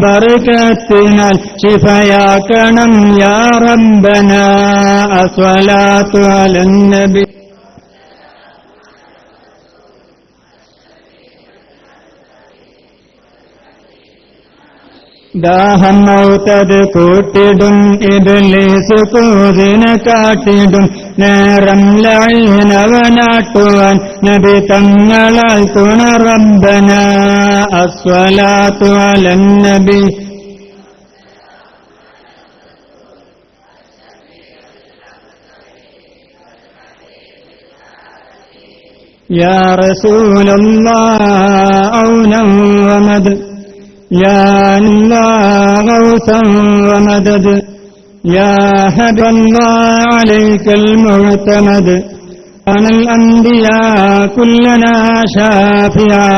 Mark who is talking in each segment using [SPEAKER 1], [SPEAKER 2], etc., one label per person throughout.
[SPEAKER 1] ബർക്കത്തിനാൽ ശിഫയാക്കണം യാ റബ്ബനാ അസ്സലാത്തു അലൻ നബി. ദാഹം മൗതത് കൂട്ടിടും ഇബ്ലീസ് കൂതിനെ കാട്ടിടും നേരം ലഈനവനാട്ടുവാൻ നബി തങ്ങളാൽ തുണ റബ്ബനാ അസ്സലാത്തു അലൻ നബി. യാ റസൂലല്ലാഹ് ഔനം വമദ് يا الله غوثا ومدد يا حبيب الله عليك المعتمد أنا الأنبياء كلنا شافعا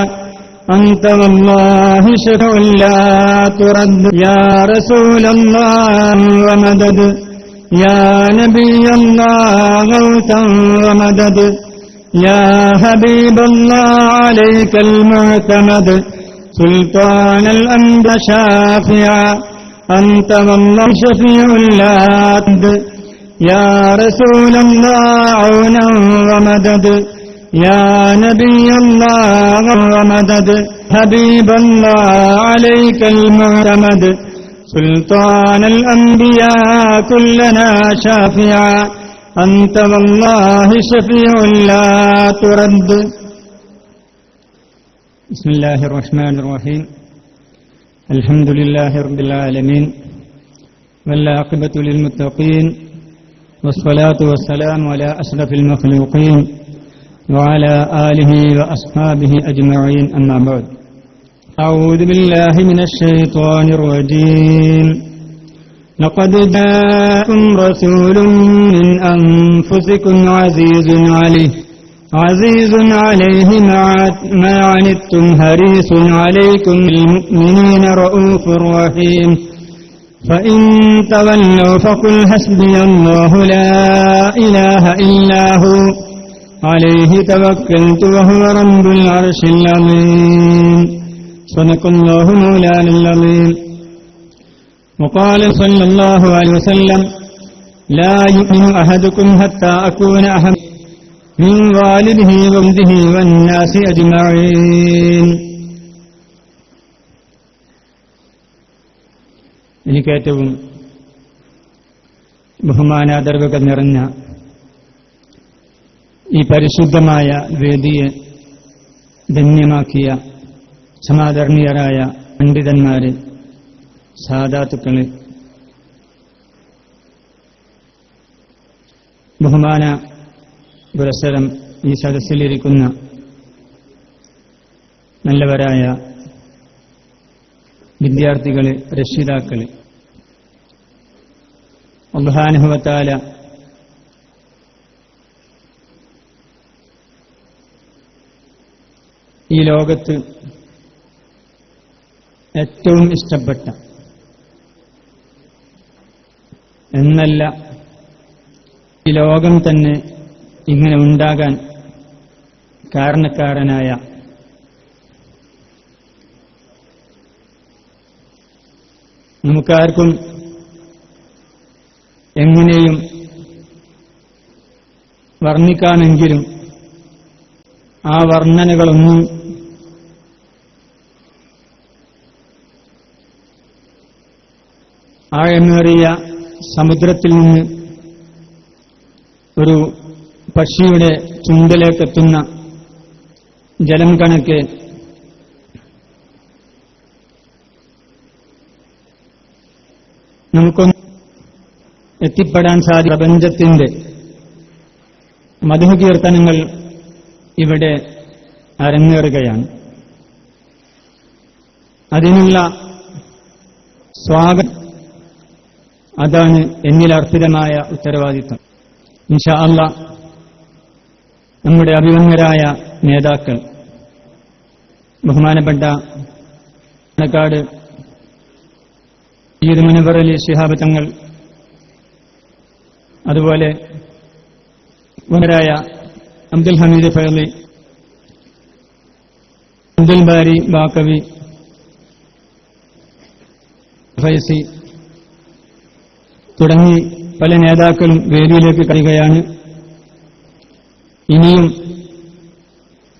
[SPEAKER 1] أنت والله شفع لا ترد يا رسول الله ومدد يا نبي الله غوثا ومدد يا حبيب الله عليك المعتمد سلطان الأنبياء شافعا أنت والله شفيع لا ترد يا رسول الله عونا ومدد يا نبي الله ومدد حبيب الله عليك المعتمد سلطان الأنبياء كلنا شافعا أنت والله شفيع لا ترد. بسم الله الرحمن الرحيم الحمد لله رب العالمين والعاقبة للمتقين والصلاة والسلام على أشرف المخلوقين وعلى آله وأصحابه أجمعين أما بعد. أعوذ بالله من الشيطان الرجيم. لقد جاءكم رسول من أنفسكم عزيز عليه ما عنتم حريص عليكم بالمؤمنين رؤوف رحيم فإن تولوا فقل حسبي الله لا إله إلا هو عليه توكلت وهو رب العرش العظيم. صدق الله مولانا العظيم. وقال صلى الله عليه وسلم لا يؤمن أحدكم حتى أكون أحب من والده وولده والناس أجمعين. എനിക്കേറ്റവും ബഹുമാനാദരവുകൾ നിറഞ്ഞ ഈ പരിശുദ്ധമായ വേദിയെ ധന്യമാക്കിയ സമാദരണീയരായ പണ്ഡിതന്മാരെ, സാദാത്തുക്കളെ, ബഹുമാന പുരസ്സരം ഈ സദസ്സിലിരിക്കുന്ന നല്ലവരായ വിദ്യാർത്ഥികളെ, രക്ഷിതാക്കളെ, അല്ലാഹു തആല ഈ ലോകത്ത് ഏറ്റവും ഇഷ്ടപ്പെട്ട എന്നല്ല, ഈ ലോകം തന്നെ ഇങ്ങനെ ഉണ്ടാകാൻ കാരണക്കാരനായ നമുക്കാർക്കും എങ്ങനെയും വർണ്ണിക്കാമെങ്കിലും ആ വർണ്ണനകളൊന്നും ആഴമേറിയ സമുദ്രത്തിൽ നിന്ന് ഒരു പക്ഷിയുടെ ചുണ്ടിലേക്കെത്തുന്ന ജലം കണക്കെ നമുക്കൊന്ന് എത്തിപ്പെടാൻ സാധിക്കും. പ്രപഞ്ചത്തിന്റെ മദ്ഹ് കീർത്തനങ്ങൾ ഇവിടെ അരങ്ങേറുകയാണ്. അതിനുള്ള സ്വാഗതം, അതാണ് എന്നിലർപ്പിതമായ ഉത്തരവാദിത്വം. ഇൻഷാ അല്ലാഹ് നമ്മുടെ അഭിമന്യരായ നേതാക്കൾ, ബഹുമാനപ്പെട്ട പാണക്കാട് സയ്യിദ് മുനവ്വർ അലി ശിഹാബ് തങ്ങൾ, അതുപോലെ ബഹുമാനരായ അബ്ദുൽ ഹമീദ് ഫൈളി, അബ്ദുൽ ബാരി ബാക്കവി, ഫൈസി തുടങ്ങി പല നേതാക്കളും വേദിയിലേക്ക് കഴിയുകയാണ്. ഇനിയും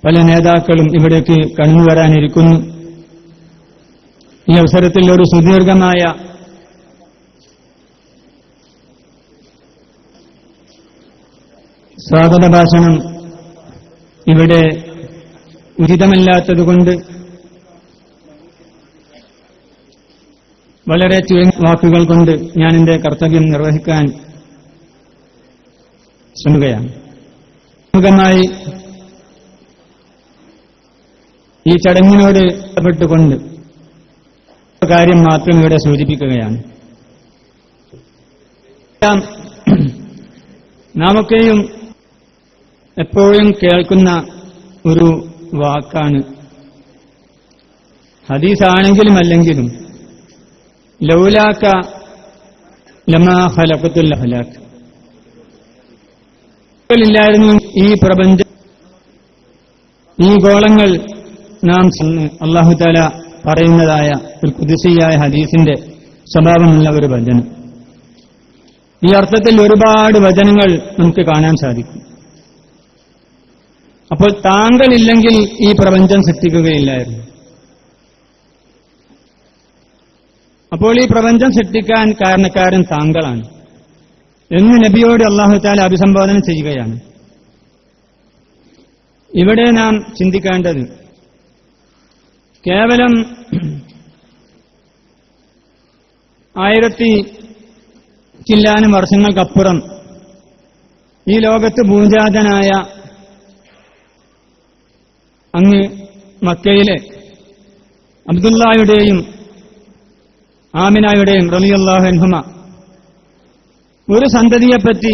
[SPEAKER 1] പല നേതാക്കളും ഇവിടേക്ക് കടന്നു വരാനിരിക്കുന്നു. ഈ അവസരത്തിൽ ഒരു സുദീർഘമായ സ്വാഗത ഭാഷണം ഇവിടെ ഉചിതമല്ലാത്തതുകൊണ്ട് വളരെ ചുരുങ്ങിയ വാക്കുകൾ കൊണ്ട് ഞാൻ എന്റെ കർത്തവ്യം നിർവഹിക്കാൻ ശ്രമിക്കുകയാണ്. പ്രമുഖമായി ഈ ചടങ്ങിനോട് ബന്ധപ്പെട്ടുകൊണ്ട് കാര്യം മാത്രം ഇവിടെ സൂചിപ്പിക്കുകയാണ്. നാമൊക്കെയും എപ്പോഴും കേൾക്കുന്ന ഒരു വാക്കാണ്, ഹദീസാണെങ്കിലും അല്ലെങ്കിലും, ലൗലാക ലമാ ഖലഖതുൽ അഫ്ലാഖ്. ഇല്ലായിരുന്നു ഈ പ്രപഞ്ചം, ഈ ഗോളങ്ങൾ നാം അല്ലാഹു തആല പറയുന്നതായ ഒരു ഖുദ്സിയായ ഹദീസിന്റെ സ്വഭാവമുള്ള ഒരു വചനം. ഈ അർത്ഥത്തിൽ ഒരുപാട് വചനങ്ങൾ നമുക്ക് കാണാൻ സാധിക്കും. അപ്പോൾ താങ്കളില്ലെങ്കിൽ ഈ പ്രപഞ്ചം സൃഷ്ടിക്കുകയില്ലായിരുന്നു. അപ്പോൾ ഈ പ്രപഞ്ചം സൃഷ്ടിക്കാൻ കാരണക്കാരൻ താങ്കളാണ് എന്ന് നബിയോട് അല്ലാഹു തആല അഭിസംബോധന ചെയ്യുകയാണ്. ഇവിടെ നാം ചിന്തിക്കേണ്ടത് കേവലം 1000 ചില്ലാനും വർഷങ്ങൾക്കപ്പുറം ഈ ലോകത്ത് ഭൂജാതനായ അങ്ങ് മക്കയിലെ അബ്ദുല്ലായുടെയും ആമിനായുടെയും റളിയല്ലാഹു അൻഹുമ ഒരു സന്തതിയെപ്പറ്റി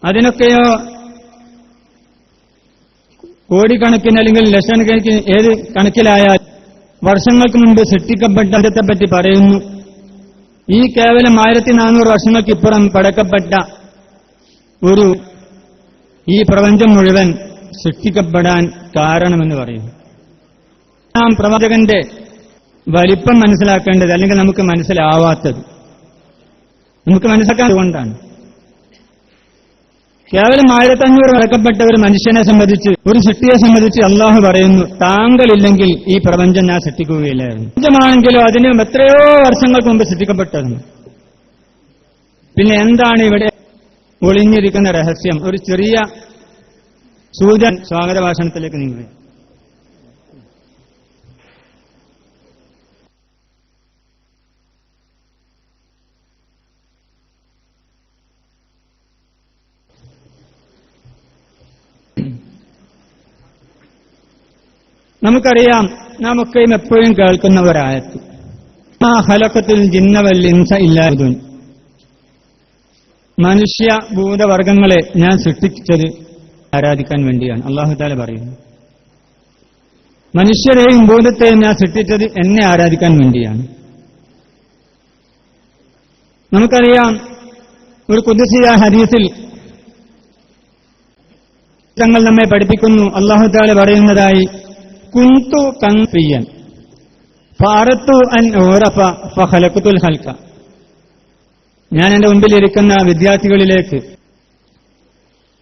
[SPEAKER 1] അതിനൊക്കെയോ കോടിക്കണക്കിന് അല്ലെങ്കിൽ ലക്ഷക്കണക്കിന് ഏത് കണക്കിലായാൽ വർഷങ്ങൾക്ക് മുമ്പ് സൃഷ്ടിക്കപ്പെട്ടതിനെപ്പറ്റി പറയുന്നു. ഈ കേവലം 1400 വർഷങ്ങൾക്കിപ്പുറം പടക്കപ്പെട്ട ഒരു ഈ പ്രപഞ്ചം മുഴുവൻ സൃഷ്ടിക്കപ്പെടാൻ കാരണമെന്ന് പറയുന്നു. നാം പ്രവാചകന്റെ വലിപ്പം മനസ്സിലാക്കേണ്ടത്, അല്ലെങ്കിൽ നമുക്ക് മനസ്സിലാവാത്തത് നമുക്ക് മനസ്സിലാക്കാതുകൊണ്ടാണ്. കേവലം 1500 വരക്കപ്പെട്ട ഒരു മനുഷ്യനെ സംബന്ധിച്ച്, ഒരു സൃഷ്ടിയെ സംബന്ധിച്ച് അള്ളാഹു പറയുന്നു, താങ്കളില്ലെങ്കിൽ ഈ പ്രപഞ്ചം ഞാൻ സൃഷ്ടിക്കുകയില്ലായിരുന്നു. പ്രപഞ്ചമാണെങ്കിലോ അതിന് എത്രയോ വർഷങ്ങൾക്ക് മുമ്പ് സൃഷ്ടിക്കപ്പെട്ടതാണ്. പിന്നെ എന്താണ് ഇവിടെ ഒളിഞ്ഞിരിക്കുന്ന രഹസ്യം? ഒരു ചെറിയ സൂചന സ്വാഗത ഭാഷണത്തിലേക്ക് നീങ്ങുക. നമുക്കറിയാം, നാം ഒക്കെയും എപ്പോഴും കേൾക്കുന്ന ഒരായത്ത്, മാ ഖലഖതുൽ ജിന്ന വൽ ഇൻസ ഇല്ലാ ലിയഅ്ബുദൂൻ. മനുഷ്യ ഭൂതവർഗങ്ങളെ ഞാൻ സൃഷ്ടിച്ചത് ആരാധിക്കാൻ വേണ്ടിയാണ്. അല്ലാഹു തആല പറയുന്നു, മനുഷ്യരെയും ഭൂതത്തെയും ഞാൻ സൃഷ്ടിച്ചത് എന്നെ ആരാധിക്കാൻ വേണ്ടിയാണ്. നമുക്കറിയാം, ഒരു ഖുദ്സിയായ ഹദീസിൽ തങ്ങൾ നമ്മെ പഠിപ്പിക്കുന്നു, അല്ലാഹു തആല പറയുന്നതായി, കുന്തു കൻഫിയൻ ഫഅറത്തു അൻ ഉറഫ ഫഖലഖതുൽ ഖൽഖ. ഞാൻ എന്റെ മുമ്പിലിരിക്കുന്ന വിദ്യാർത്ഥികളിലേക്ക്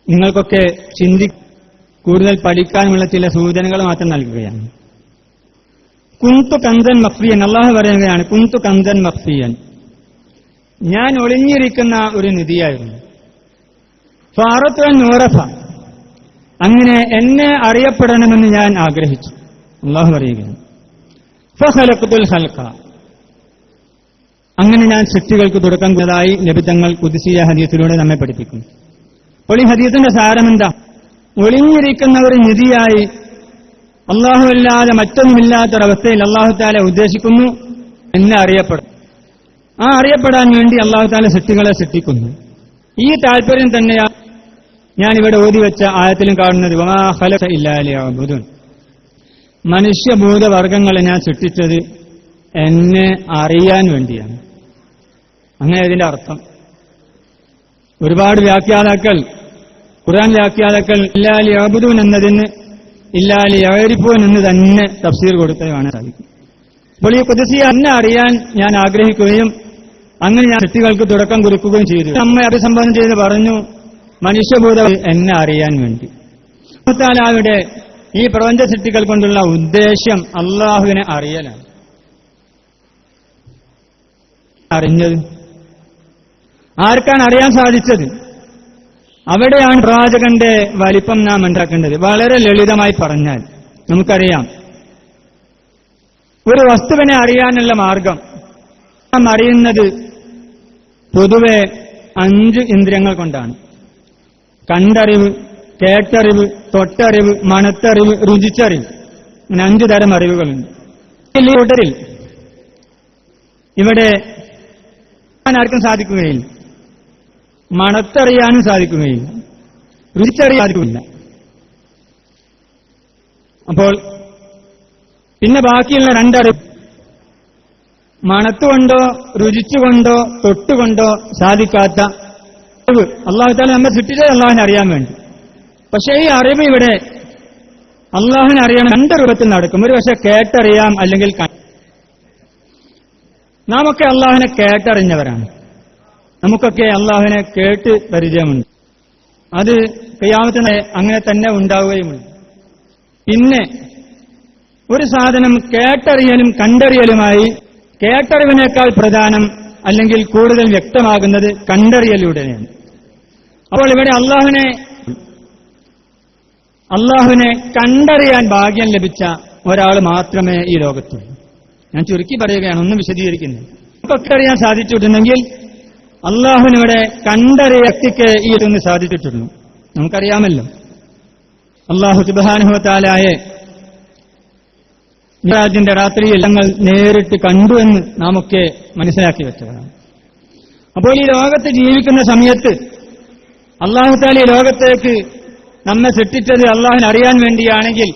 [SPEAKER 1] നിങ്ങൾക്കൊക്കെ കൂടുതൽ പഠിക്കാനുമുള്ള ചില സൂചനകൾ മാത്രം നൽകുകയാണ്. കുന്തു കൻസൻ മഖ്ഫിയൻ, അല്ലാഹു പറയുകയാണ്, കുന്തു കൻസൻ മഖ്ഫിയൻ, ഞാൻ ഒളിഞ്ഞിരിക്കുന്ന ഒരു നിധിയായിരുന്നു. ഫഅറത്തു അൻ ഉറഫ, അങ്ങനെ എന്നെ അറിയപ്പെടണമെന്ന് ഞാൻ ആഗ്രഹിച്ചു. അല്ലാഹു പറയുകയാണ്, ഫഖലഖതുൽ ഖൽഖ, അങ്ങനെ ഞാൻ സൃഷ്ടികൾക്ക് തുടക്കം കുറിച്ചതായി നബി തങ്ങൾ ഖുദ്സിയ ഹദീസിലൂടെ നമ്മെ പഠിപ്പിക്കുന്നു. അപ്പോൾ ഈ ഹദീസിന്റെ സാരമെന്താ? ഒളിഞ്ഞിരിക്കുന്ന ഒരു നിധിയായി അല്ലാഹു അല്ലാതെ മറ്റൊന്നുമില്ലാത്തൊരവസ്ഥയിൽ അല്ലാഹു തആല ഉദ്ദേശിക്കുന്നു എന്നെ അറിയപ്പെടും. ആ അറിയപ്പെടാൻ വേണ്ടി അല്ലാഹു തആല സൃഷ്ടികളെ സൃഷ്ടിക്കുന്നു. ഈ താല്പര്യം തന്നെയാണ് ഞാനിവിടെ ഓതിവെച്ച ആയത്തിലും കാണുന്നത്, വമാ ഖലഖ ഇല്ലാ ലിയഅ്ബുദൂൻ. മനുഷ്യഭൂതവർഗങ്ങളെ ഞാൻ സൃഷ്ടിച്ചത് എന്നെ അറിയാൻ വേണ്ടിയാണ്. അങ്ങനെ ഇതിന്റെ അർത്ഥം. ഒരുപാട് വ്യാഖ്യാതാക്കൾ, ഖുർആൻ വ്യാഖ്യാതാക്കൾ ഇല്ലാ ലിയഅ്ബുദൂൻ എന്നതിന് ഇല്ലാ ലിയഅരിഫൂൻ എന്ന് തന്നെ തഫ്സീർ കൊടുത്തത് കാണാൻ സാധിക്കും. അപ്പോൾ ഈ ഖുദ്സിയെ എന്നെ അറിയാൻ ഞാൻ ആഗ്രഹിക്കുകയും അങ്ങനെ ഞാൻ സൃഷ്ടികൾക്ക് തുടക്കം കുറിക്കുകയും ചെയ്തു. നമ്മെ അഭിസംബോധന ചെയ്ത് പറഞ്ഞു, മനുഷ്യഭൂതം എന്നെ അറിയാൻ വേണ്ടി. അല്ലാഹുവിന്റെ ഈ പ്രപഞ്ച സൃഷ്ടികൾ കൊണ്ടുള്ള ഉദ്ദേശ്യം അള്ളാഹുവിനെ അറിയലാണ്. അറിഞ്ഞത് ആർക്കാണ് അറിയാൻ സാധിച്ചത്? അവിടെയാണ് പ്രവാചകന്റെ വലിപ്പം നാം ഉണ്ടാക്കേണ്ടത്. വളരെ ലളിതമായി പറഞ്ഞാൽ നമുക്കറിയാം, ഒരു വസ്തുവിനെ അറിയാനുള്ള മാർഗം നാം അറിയുന്നത് പൊതുവെ 5 ഇന്ദ്രിയങ്ങൾ കൊണ്ടാണ്. കണ്ടറിവ്, കേട്ടറിവ്, തൊട്ടറിവ്, മണത്തറിവ്, രുചിച്ചറിവ്. അങ്ങനെ 5 തരം അറിവുകളുണ്ട്. ഈ കൂട്ടരിൽ ഇവിടെ ആർക്കും സാധിക്കുകയില്ല, മണത്തറിയാനും സാധിക്കുകയില്ല, രുചിച്ചറിയാൻ സാധിക്കില്ല. അപ്പോൾ പിന്നെ ബാക്കിയുള്ള 2 അറിവ് മണത്തുകൊണ്ടോ രുചിച്ചുകൊണ്ടോ തൊട്ടുകൊണ്ടോ സാധിക്കാത്ത അറിവ്. അള്ളാഹു തആല നമ്മെ സൃഷ്ടിച്ചത് അള്ളാഹുവിനെ അറിയാൻ വേണ്ടി. പക്ഷേ ഈ അറിവ് ഇവിടെ അള്ളാഹുവിനെ അറിയണം 2 രൂപത്തിൽ നടക്കും. ഒരു പക്ഷെ കേട്ടറിയാം, അല്ലെങ്കിൽ നാമൊക്കെ അള്ളാഹുവിനെ കേട്ടറിഞ്ഞവരാണ്. നമുക്കൊക്കെ അള്ളാഹുവിനെ കേട്ട് പരിചയമുണ്ട്. അത് ഖിയാമത്തിന് അങ്ങനെ തന്നെ ഉണ്ടാവുകയുമുണ്ട്. പിന്നെ ഒരു സാധനം കേട്ടറിയലും കണ്ടറിയലുമായി, കേട്ടറിവിനേക്കാൾ പ്രധാനം അല്ലെങ്കിൽ കൂടുതൽ വ്യക്തമാകുന്നത് കണ്ടറിയലിലൂടെയാണ്. അപ്പോൾ ഇവിടെ അള്ളാഹുവിനെ കണ്ടറിയാൻ ഭാഗ്യം ലഭിച്ച ഒരാൾ മാത്രമേ ഈ ലോകത്തുള്ളൂ. ഞാൻ ചുരുക്കി പറയുകയാണ്, ഒന്നും വിശദീകരിക്കുന്നില്ല. നമുക്കൊക്കെ അറിയാൻ സാധിച്ചിട്ടുണ്ടെങ്കിൽ അള്ളാഹുവിനിവിടെ കണ്ടറിയ വ്യക്തിക്ക് ഈ ഇതൊന്ന് സാധിച്ചിട്ടുള്ളൂ. നമുക്കറിയാമല്ലോ, അള്ളാഹു സുബ്ഹാനഹു വ തആലയെ മിഅ്റാജിന്റെ രാത്രിയിൽ ഞങ്ങൾ നേരിട്ട് കണ്ടു എന്ന് നാമൊക്കെ മനസ്സിലാക്കി വെച്ചതാണ്. അപ്പോൾ ഈ ലോകത്ത് ജീവിക്കുന്ന സമയത്ത് അള്ളാഹു തആല ഈ ലോകത്തേക്ക് നമ്മെ സൃഷ്ടിച്ചത് അള്ളാഹുവിനെ അറിയാൻ വേണ്ടിയാണെങ്കിൽ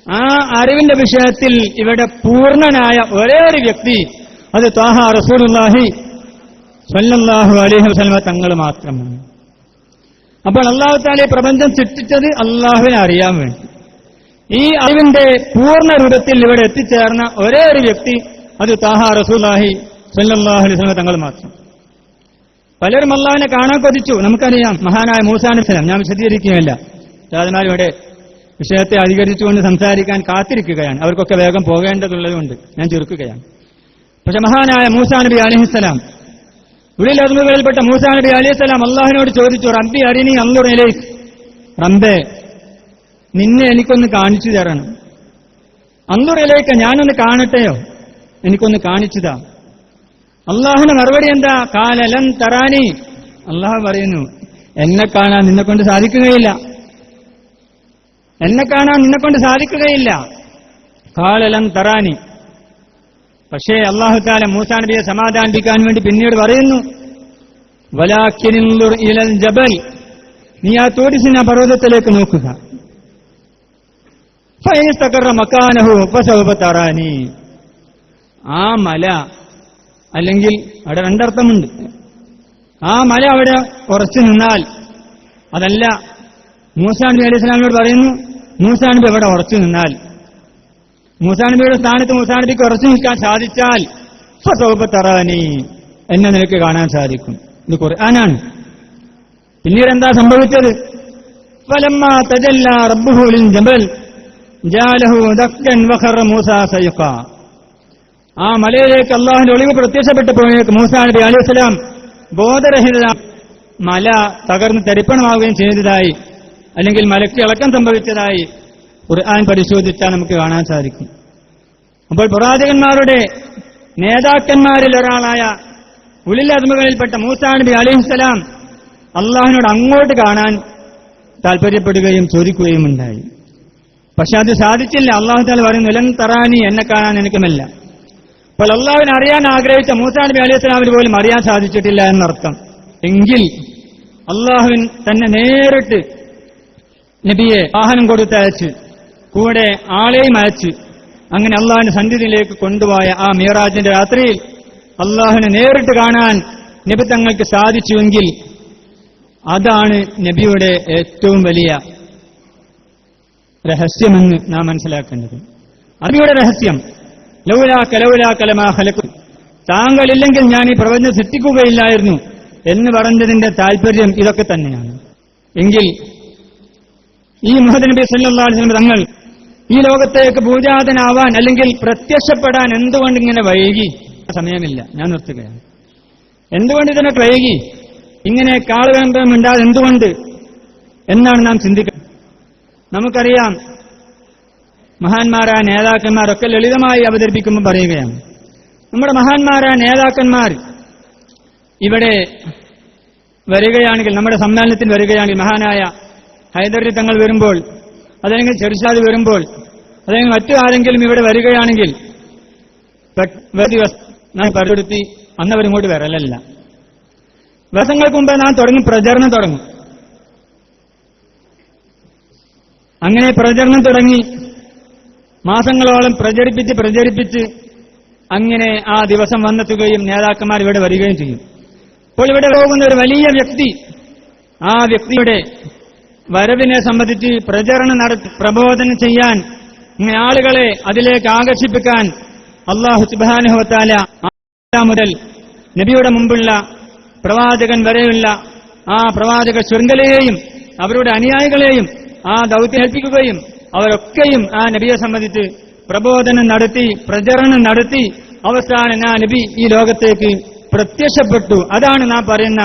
[SPEAKER 1] ആ അറിവിന്റെ വിഷയത്തിൽ ഇവിടെ പൂർണ്ണനായ ഒരേ ഒരു വ്യക്തി അത് ത്വാഹ റസൂലുള്ളാഹി സ്വല്ലല്ലാഹു അലൈഹി വസല്ലം തങ്ങൾ മാത്രമാണ്. അപ്പോൾ അള്ളാഹു തആല ഈ പ്രപഞ്ചം സൃഷ്ടിച്ചത് അള്ളാഹുവിനെ അറിയാൻ വേണ്ടി. ഈ അറിവിന്റെ പൂർണ്ണ രൂപത്തിൽ ഇവിടെ എത്തിച്ചേർന്ന ഒരേ ഒരു വ്യക്തി അത് ത്വാഹ റസൂലുള്ളാഹി സ്വല്ലല്ലാഹു അലൈഹി വസല്ലം തങ്ങൾ മാത്രം. പലരും അള്ളാഹുവിനെ കാണാൻ കൊതിച്ചു. നമുക്കറിയാം, മഹാനായ മൂസാ നബി സലാം, ഞാൻ വിശദീകരിക്കുകയല്ല, ഉസ്താദുമാരിവിടെ വിഷയത്തെ അധികരിച്ചുകൊണ്ട് സംസാരിക്കാൻ കാത്തിരിക്കുകയാണ്. അവർക്കൊക്കെ വേഗം പോകേണ്ടതുള്ളതുകൊണ്ട് ഞാൻ ചുരുക്കുകയാണ്. പക്ഷെ മഹാനായ മൂസാ നബി അലൈഹിസ്സലാം, ഉലിൽ അസ്മുകളിൽപ്പെട്ട മൂസാ നബി അലൈഹിസ്സലാം അള്ളാഹുവിനോട് ചോദിച്ചു, റബ്ബി അരിനി അൻദുർ ഇലൈക്, റബ്ബേ നിന്നെ എനിക്കൊന്ന് കാണിച്ചു തരണം. അൻദുർ ഇലൈക, ഞാനൊന്ന് കാണട്ടെയോ, എനിക്കൊന്ന് കാണിച്ചുതാ. അള്ളാഹുവിന്റെ മറുപടി എന്താ? ഖാല ലൻ തറാനി, അള്ളാഹു പറയുന്നു, എന്നെ കാണാൻ നിന്നെക്കൊണ്ട് സാധിക്കുകയില്ല, എന്നെ കാണാൻ നിന്നെക്കൊണ്ട് സാധിക്കുകയില്ല. ഖാല ലൻ തറാനി. പക്ഷേ അള്ളാഹു തആല മൂസാ നബിയെ സമാധാനിപ്പിക്കാൻ വേണ്ടി പിന്നീട് പറയുന്നു, വലാകിൻ ഇൻദുർ ഇലൽ ജബൽ, നീ ആ തൂരിസിന പർവ്വതത്തിലേക്ക് നോക്കുക. ഫഇസ്തഖറ മകാനഹു ഫസൗഫ തറാനി. ആ മല, അല്ലെങ്കിൽ അവിടെ 2 അർത്ഥമുണ്ട്. ആ മല അവിടെ ഉറച്ചു നിന്നാൽ, അതല്ല, മൂസാ നബി അലൈഹി സ്വലാമിനോട് പറയുന്നു, മൂസാ നബി അവിടെ ഉറച്ചു നിന്നാൽ, മൂസാ നബിയുടെ സ്ഥാനത്ത് മൂസാ നബിക്ക് ഉറച്ചു നിൽക്കാൻ സാധിച്ചാൽ ഫസൗഫ തറാനി, എന്നെ നിനക്ക് കാണാൻ സാധിക്കും. ഇത് ഖുർആനാണ്. പിന്നീട് എന്താ സംഭവിച്ചത്? ഫലമ്മാ തജല്ലാ റബ്ബുഹു ലിൽ ജബൽ ജഅലഹു ദക്കൻ വഖറ മൂസാ സൈഖാ. ആ മലയിലേക്ക് അള്ളാഹുവിന്റെ ഒളിവ് പ്രത്യക്ഷപ്പെട്ടപ്പോഴേക്ക് മൂസാ നബി അലൈഹി സ്വലാം ബോധരഹിത, മല തകർന്ന് തരിപ്പണമാവുകയും ചെയ്തതായി, അല്ലെങ്കിൽ മലയ്ക്ക് ഇളക്കം സംഭവിച്ചതായി ഖുർആൻ പരിശോധിച്ചാൽ നമുക്ക് കാണാൻ സാധിക്കും. അപ്പോൾ പ്രവാചകന്മാരുടെ നേതാക്കന്മാരിൽ ഒരാളായ ഉലിൽ അസ്മുകളിൽപ്പെട്ട മൂസാ നബി അലൈഹിസ്സലാം അള്ളാഹുവിനോട് അങ്ങോട്ട് കാണാൻ താല്പര്യപ്പെടുകയും ചോദിക്കുകയും ഉണ്ടായി. പക്ഷെ അത് സാധിച്ചില്ല. അള്ളാഹു തആല പറയുന്നു, ലൻ തറാനി, എന്നെ കാണാൻ എനിക്കുമല്ല. അപ്പോൾ അള്ളാഹുവിനെ അറിയാൻ ആഗ്രഹിച്ച മൂസാ നബി അലൈഹി സ്വലാമിന് പോലും അറിയാൻ സാധിച്ചിട്ടില്ല എന്നർത്ഥം. എങ്കിൽ അള്ളാഹുവിൻ തന്നെ നേരിട്ട് നബിയെ വാഹനം കൊടുത്തയച്ച് കൂടെ ആളെയും അയച്ച് അങ്ങനെ അള്ളാഹുവിന്റെ സന്നിധിയിലേക്ക് കൊണ്ടുപോയ ആ മിഅ്റാജിന്റെ രാത്രിയിൽ അള്ളാഹുവിനെ നേരിട്ട് കാണാൻ നബി തങ്ങൾക്ക് സാധിച്ചുവെങ്കിൽ അതാണ് നബിയുടെ ഏറ്റവും വലിയ രഹസ്യമെന്ന് നാം മനസ്സിലാക്കേണ്ടത്. നബിയുടെ രഹസ്യം ലൗലാക ലമാ ഖലഖു, താങ്കളില്ലെങ്കിൽ ഞാൻ ഈ പ്രപഞ്ചം സൃഷ്ടിക്കുകയില്ലായിരുന്നു എന്ന് പറഞ്ഞതിന്റെ താല്പര്യം ഇതൊക്കെ തന്നെയാണ്. എങ്കിൽ ഈ മുഹമ്മദ് നബി സല്ലല്ലാഹു അലൈഹി വസല്ലം തങ്ങൾ ഈ ലോകത്തേക്ക് പൂജാതനാവാൻ അല്ലെങ്കിൽ പ്രത്യക്ഷപ്പെടാൻ എന്തുകൊണ്ട് ഇങ്ങനെ വൈകി? സമയമില്ല, ഞാൻ നിർത്തുകയാണ്. എന്തുകൊണ്ട് ഇതിനൊക്കെ വൈകി? ഇങ്ങനെ കാളുകമ്പം ഉണ്ടാതെ എന്തുകൊണ്ട് എന്നാണ് നാം ചിന്തിക്കുന്നത്. നമുക്കറിയാം, മഹാന്മാരായ നേതാക്കന്മാരൊക്കെ ലളിതമായി അവതരിപ്പിക്കുമ്പോൾ പറയുകയാണ്, നമ്മുടെ മഹാന്മാരായ നേതാക്കന്മാർ ഇവിടെ വരികയാണെങ്കിൽ, നമ്മുടെ സമ്മേളനത്തിൽ വരികയാണെങ്കിൽ, മഹാനായ ഹൈദരി തങ്ങൾ വരുമ്പോൾ, അതല്ലെങ്കിൽ ചെറുഷാദ് വരുമ്പോൾ, അല്ലെങ്കിൽ മറ്റു ആരെങ്കിലും ഇവിടെ വരികയാണെങ്കിൽ നാം പരിപ്പെടുത്തി അന്നവരിങ്ങോട്ട് വരലല്ല. ദിവസങ്ങൾക്ക് മുമ്പ് നാം പ്രചരണം തുടങ്ങും. അങ്ങനെ പ്രചരണം തുടങ്ങി മാസങ്ങളോളം പ്രചരിപ്പിച്ച് അങ്ങനെ ആ ദിവസം വന്നെത്തുകയും നേതാക്കന്മാർ ഇവിടെ വരികയും ചെയ്യും. അപ്പോൾ ഇവിടെ പോകുന്ന ഒരു വലിയ വ്യക്തി, ആ വ്യക്തിയുടെ വരവിനെ സംബന്ധിച്ച് പ്രചരണം പ്രബോധനം ചെയ്യാൻ, ഇങ്ങനെ ആളുകളെ അതിലേക്ക് ആകർഷിപ്പിക്കാൻ അല്ലാഹു സുബ്ഹാനഹു വ തആല മുതൽ നബിയുടെ മുമ്പുള്ള പ്രവാചകൻ വരെയുള്ള ആ പ്രവാചക ശൃംഖലയെയും അവരുടെ അനുയായികളെയും ആ ദൗത്യം ഏൽപ്പിക്കുകയും അവരൊക്കെയും ആ നബിയെ സംബന്ധിച്ച് പ്രബോധനം നടത്തി, പ്രചരണം നടത്തി, അവസാനം ആ നബി ഈ ലോകത്തേക്ക് പ്രത്യക്ഷപ്പെട്ടു. അതാണ് നാം പറയുന്ന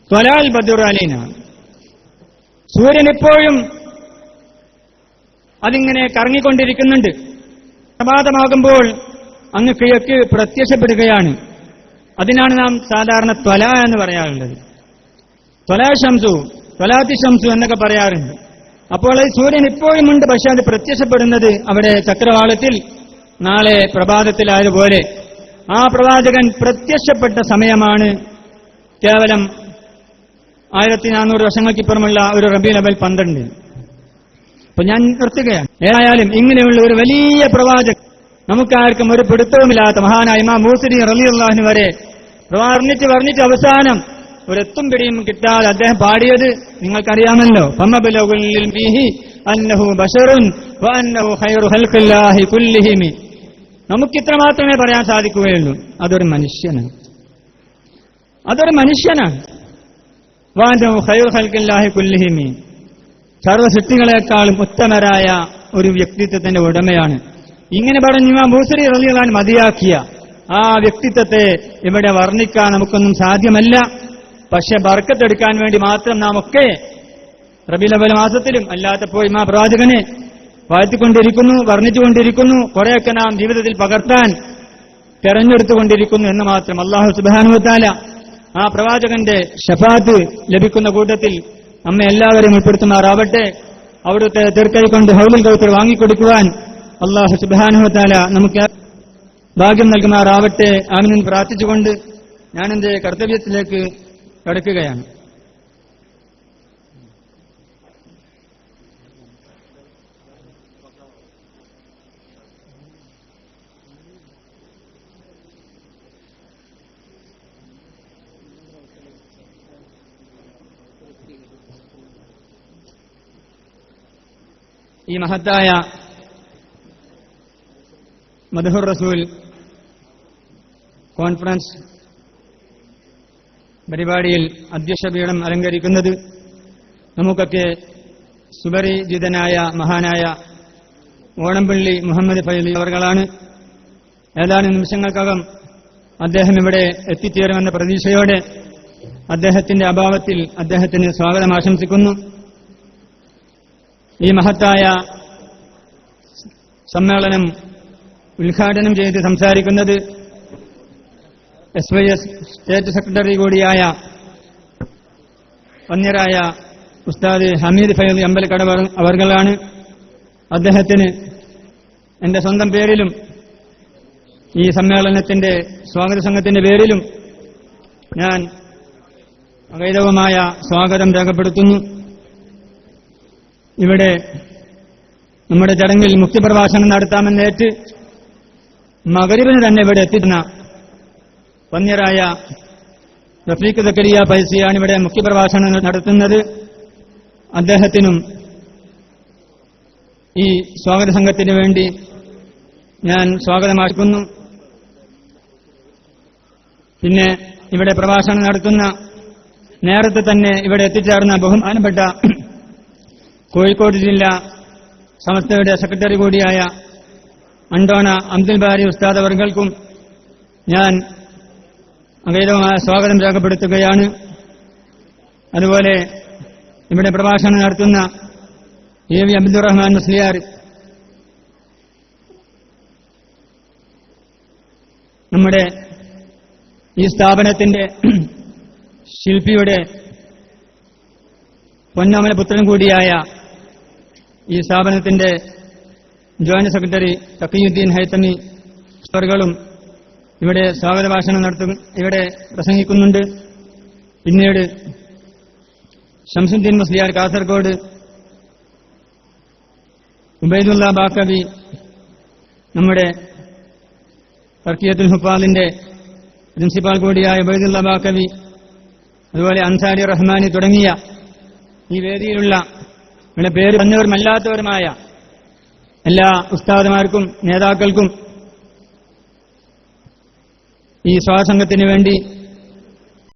[SPEAKER 1] ത്വലാൽ ബദ്റു അലൈന. സൂര്യൻ ഇപ്പോഴും അതിങ്ങനെ കറങ്ങിക്കൊണ്ടിരിക്കുന്നുണ്ട്. പ്രഭാതമാകുമ്പോൾ അങ്ങ് കിഴക്ക് പ്രത്യക്ഷപ്പെടുകയാണ്. അതിനാണ് നാം സാധാരണ ത്വല എന്ന് പറയാറുള്ളത്. ത്വലാത്തി ഷംസു എന്നൊക്കെ പറയാറുണ്ട്. അപ്പോൾ ഈ സൂര്യൻ ഇപ്പോഴും ഉണ്ട്, പക്ഷെ അത് പ്രത്യക്ഷപ്പെടുന്നത് അവിടെ ചക്രവാളത്തിൽ നാളെ പ്രഭാതത്തിലായതുപോലെ ആ പ്രവാചകൻ പ്രത്യക്ഷപ്പെട്ട സമയമാണ് കേവലം 1400 വർഷങ്ങൾക്കിപ്പുറമുള്ള ഒരു റബീഉൽ അവ്വൽ 12. അപ്പൊ ഞാൻ നിർത്തുകയാണ്. ഏതായാലും ഇങ്ങനെയുള്ള ഒരു വലിയ പ്രവാചകൻ, നമുക്കാർക്കും ഒരു പിടുത്തവുമില്ലാത്ത മഹാനായ ഇമാം മൂസരി റളിയല്ലാഹു അൻഹു വരെ വർണ്ണിച്ച് അവസാനം ഒരെത്തും പിടിയും കിട്ടാതെ അദ്ദേഹം പാടിയത് നിങ്ങൾക്കറിയാമല്ലോ. ഫമബലഗുൽ ബിഹി അന്നഹു ബശറുൻ വഅന്നഹു ഖൈറു ഖൽഖില്ലാഹി കുല്ലിഹിം. നമുക്കിത്ര മാത്രമേ പറയാൻ സാധിക്കുകയുള്ളൂ, അതൊരു മനുഷ്യനാണ്. വഅന്നഹു ഖൈറു ഖൽഖില്ലാഹി കുല്ലിഹിം, സർവ്വ സൃഷ്ടികളെക്കാളും ഉത്തമരായ ഒരു വ്യക്തിത്വത്തിന്റെ ഉടമയാണ്. ഇങ്ങനെ പറഞ്ഞ് ഇമാം ബൂസരി റളിയല്ലാഹു അൻഹു മതിയാക്കിയ ആ വ്യക്തിത്വത്തെ ഇവിടെ വർണ്ണിക്കാൻ നമുക്കൊന്നും സാധ്യമല്ല. പക്ഷെ ബർക്കത്തെടുക്കാൻ വേണ്ടി മാത്രം നാം ഒക്കെ റബീഉൽ അവ്വൽ മാസത്തിലും അല്ലാത്തപ്പോൾ ഇമാം പ്രവാചകനെ വാഴ്ത്തിക്കൊണ്ടിരിക്കുന്നു, വർണ്ണിച്ചുകൊണ്ടിരിക്കുന്നു, കുറെയൊക്കെ നാം ജീവിതത്തിൽ പകർത്താൻ തെരഞ്ഞെടുത്തുകൊണ്ടിരിക്കുന്നു എന്ന് മാത്രം. അല്ലാഹു സുബ്ഹാനഹു വ തആല ആ പ്രവാചകന്റെ ശഫാഅത്ത് ലഭിക്കുന്ന കൂട്ടത്തിൽ നമ്മെ എല്ലാവരെയും ഉൾപ്പെടുത്തുമാറാവട്ടെ. അവിടുത്തെ തീർക്കൈ കൊണ്ട് ഹൗലുൽ കൗസർ വാങ്ങിക്കൊടുക്കുവാൻ അല്ലാഹു സുബ്ഹാനഹു വ തആല നമുക്ക് ഭാഗ്യം നൽകുമാറാവട്ടെ. ആമീൻ പ്രാർത്ഥിച്ചുകൊണ്ട് ഞാൻ എന്റെ കർത്തവ്യത്തിലേക്ക് കടക്കുകയാണ്. ഈ മഹത്തായ മദ്ഹുർ റസൂൽ കോൺഫറൻസ് പരിപാടിയിൽ അധ്യക്ഷപീഠം അലങ്കരിക്കുന്നത് നമുക്കൊക്കെ സുപരിചിതനായ മഹാനായ ഓണംപള്ളി മുഹമ്മദ് ഫൈലി അവർകളാണ്. ഏതാനും നിമിഷങ്ങൾക്കകം അദ്ദേഹം ഇവിടെ എത്തിച്ചേരുമെന്ന പ്രതീക്ഷയോടെ അദ്ദേഹത്തിന്റെ അഭാവത്തിൽ അദ്ദേഹത്തിന് സ്വാഗതം ആശംസിക്കുന്നു. ഈ മഹത്തായ സമ്മേളനം ഉദ്ഘാടനം ചെയ്ത് സംസാരിക്കുന്നത് SYS സ്റ്റേറ്റ് സെക്രട്ടറി കൂടിയായ വന്യരായ ഉസ്താദ് ഹമീദ് ഫൈലി അമ്പലക്കട അവർകളാണ്. അദ്ദേഹത്തിന് എന്റെ സ്വന്തം പേരിലും ഈ സമ്മേളനത്തിന്റെ സ്വാഗത സംഘത്തിന്റെ പേരിലും ഞാൻ അഗൈതവമായ സ്വാഗതം രേഖപ്പെടുത്തുന്നു. ഇവിടെ നമ്മുടെ ചടങ്ങിൽ മുഖ്യപ്രഭാഷണം നടത്താമെന്നേറ്റ് മഗ്‌രിബിന് തന്നെ ഇവിടെ എത്തിക്കുന്ന വന്യരായ റഫീഖ് സക്കരിയ പൈസിയാണ് ഇവിടെ മുഖ്യപ്രഭാഷണം നടത്തുന്നത്. അദ്ദേഹത്തിനും ഈ സ്വാഗത സംഘത്തിന് വേണ്ടി ഞാൻ സ്വാഗതമാക്കുന്നു. പിന്നെ ഇവിടെ പ്രഭാഷണം നടത്തുന്ന നേരത്തെ തന്നെ ഇവിടെ എത്തിച്ചേർന്ന ബഹുമാനപ്പെട്ട കോഴിക്കോട് ജില്ലാ സമസ്തയുടെ സെക്രട്ടറി കൂടിയായ അണ്ടോണ അബ്ദുൽ ബാരി ഉസ്താദ് അവർക്കും ഞാൻ അഗൈതമായ സ്വാഗതം രേഖപ്പെടുത്തുകയാണ്. അതുപോലെ ഇവിടെ പ്രഭാഷണം നടത്തുന്ന എ വി അബ്ദുറഹ്മാൻ മുസ്ലിയാർ, നമ്മുടെ ഈ സ്ഥാപനത്തിന്റെ ശില്പിയുടെ പൊന്നമന പുത്രൻ കൂടിയായ ഈ സ്ഥാപനത്തിന്റെ ജോയിന്റ് സെക്രട്ടറി തഖിയുദ്ദീൻ ഹൈത്തമി അവർകളും ഇവിടെ സ്വാഗത ഭാഷണം ഇവിടെ പ്രസംഗിക്കുന്നുണ്ട്. പിന്നീട് ഷംസുദ്ദീൻ മുസ്ലിയാർ കാസർഗോഡ്, ഉബൈദുള്ള ബാക്കവി, നമ്മുടെ തർക്കിയത്തുൽ ഹുഫാദിന്റെ പ്രിൻസിപ്പാൾ കൂടിയായ ഉബൈദുള്ള ബാക്കവി, അതുപോലെ അൻസാരി റഹ്മാനി തുടങ്ങിയ ഈ വേദിയിലുള്ള ഇവിടെ പേര് വന്നവരുമല്ലാത്തവരുമായ എല്ലാ ഉസ്താദുമാർക്കും നേതാക്കൾക്കും ഈ സ്വാസംഗത്തിന് വേണ്ടി